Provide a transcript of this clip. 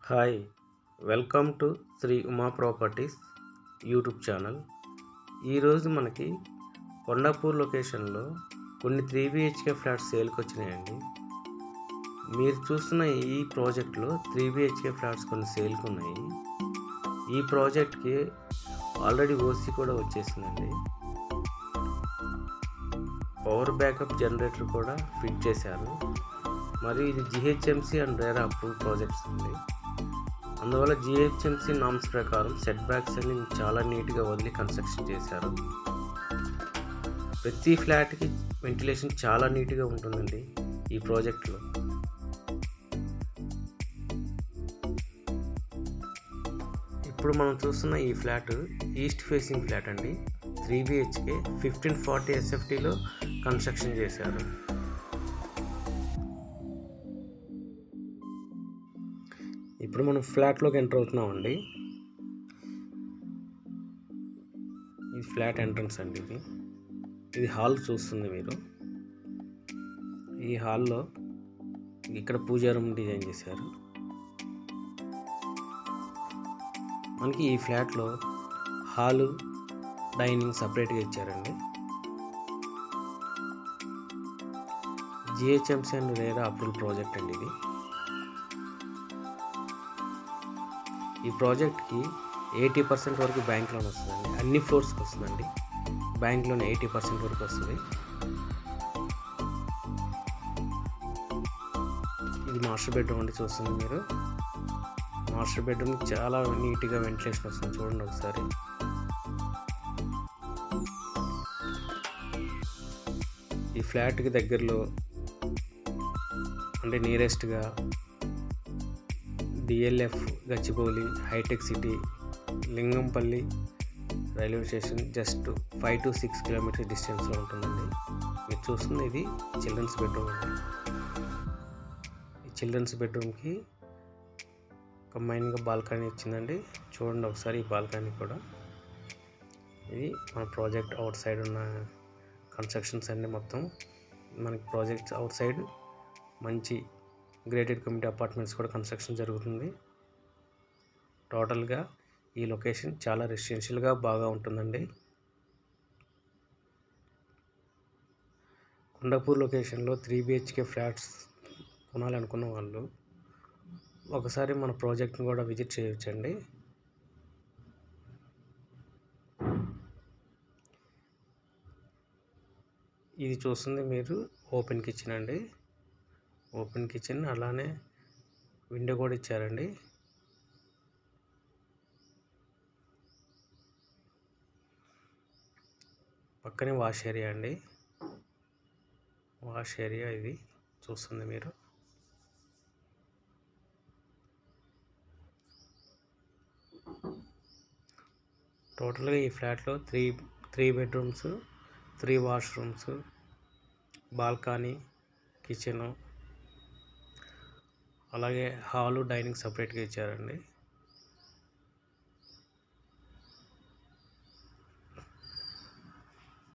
Hi welcome to Sri Uma properties YouTube channel. ఈరోజు మనకి కొండాపూర్ లొకేషన్లో కొన్ని 3BHK ఫ్లాట్స్ సేల్కి వచ్చినాయండి. మీరు చూస్తున్న ఈ ప్రాజెక్ట్లో 3BHK ఫ్లాట్స్ కొన్ని సేల్కి ఉన్నాయి. ఈ ప్రాజెక్ట్కి ఆల్రెడీ ఓసీ కూడా వచ్చేసిందండి. పవర్ బ్యాకప్ జనరేటర్ కూడా ఫిట్ చేశారు. మరియు ఇది GHMC and RERA approve projects అండి. అందువల్ల GHMC నామ్స్ ప్రకారం సెట్ బ్యాక్స్ అన్ని చాలా నీట్గా వదిలి కన్స్ట్రక్షన్ చేశారు. ప్రతి ఫ్లాట్కి వెంటిలేషన్ చాలా నీట్గా ఉంటుందండి ఈ ప్రాజెక్ట్లో. ఇప్పుడు మనం చూస్తున్న ఈ ఫ్లాట్ ఈస్ట్ ఫేసింగ్ ఫ్లాట్ అండి. 3BHK 1540 SFTలో కన్స్ట్రక్షన్ చేశారు. ఇప్పుడు మనం ఫ్లాట్లోకి ఎంటర్ అవుతున్నామండి. ఇది ఫ్లాట్ ఎంట్రన్స్ అండి. ఇది హాల్ చూస్తుంది మీరు. ఈ హాల్లో ఇక్కడ పూజా రూమ్ డిజైన్ చేశారు. మనకి ఈ ఫ్లాట్లో హాలు డైనింగ్ సపరేట్గా ఇచ్చారండి. GHMC and RERA approval project అండి ఇది. ఈ ప్రాజెక్ట్కి 80% వరకు బ్యాంక్ లోన్ వస్తుందండి. అన్ని ఫ్లోర్స్కి వస్తుందండి. బ్యాంక్ లోన్ 80% వరకు వస్తుంది. ఇది మాస్టర్ బెడ్రూమ్ అండి. చూస్తుంది మీరు. మాస్టర్ బెడ్రూమ్ చాలా నీట్గా వెంటిలేషన్ వస్తుంది. చూడండి ఒకసారి. ఈ ఫ్లాట్కి దగ్గరలో అంటే నియరెస్ట్గా DLF Gachibowli, hitech city, Lingampalli railway station just 5 to 6 kilometres డిస్టెన్స్లో ఉంటుందండి. మీరు చూస్తుంది ఇది చిల్డ్రన్స్ బెడ్రూమ్ అండి. ఈ చిల్డ్రన్స్ బెడ్రూమ్కి కంబైన్గా బాల్కనీ ఇచ్చిందండి. చూడండి ఒకసారి ఈ బాల్కనీ కూడా. ఇది మన ప్రాజెక్ట్ అవుట్ సైడ్ ఉన్న కన్స్ట్రక్షన్స్ అన్నీ మొత్తం మనకి ప్రాజెక్ట్స్ అవుట్ సైడ్ మంచి గ్రేటెడ్ కమ్యూనిటీ అపార్ట్మెంట్స్ కూడా కన్స్ట్రక్షన్ జరుగుతుంది. టోటల్గా ఈ లొకేషన్ చాలా రెసిడెన్షియల్గా బాగా ఉంటుందండి. కొండాపూర్ లొకేషన్లో 3BHK ఫ్లాట్స్ కొనాలనుకున్న వాళ్ళు ఒకసారి మన ప్రాజెక్ట్ని కూడా విజిట్ చేయొచ్చండి. ఇది చూస్తుంది మీరు ఓపెన్ కిచెన్ అండి. ఓపెన్ కిచెన్ అలానే విండో కూడా ఇచ్చారండి. పక్కనే వాష్ ఏరియా అండి. వాష్ ఏరియా ఇది చూస్తుంది మీరు. టోటల్గా ఈ ఫ్లాట్లో three bedrooms, 3 washrooms, balcony, kitchen, అలాగే హాలు డైనింగ్ సపరేట్గా ఇచ్చారండి.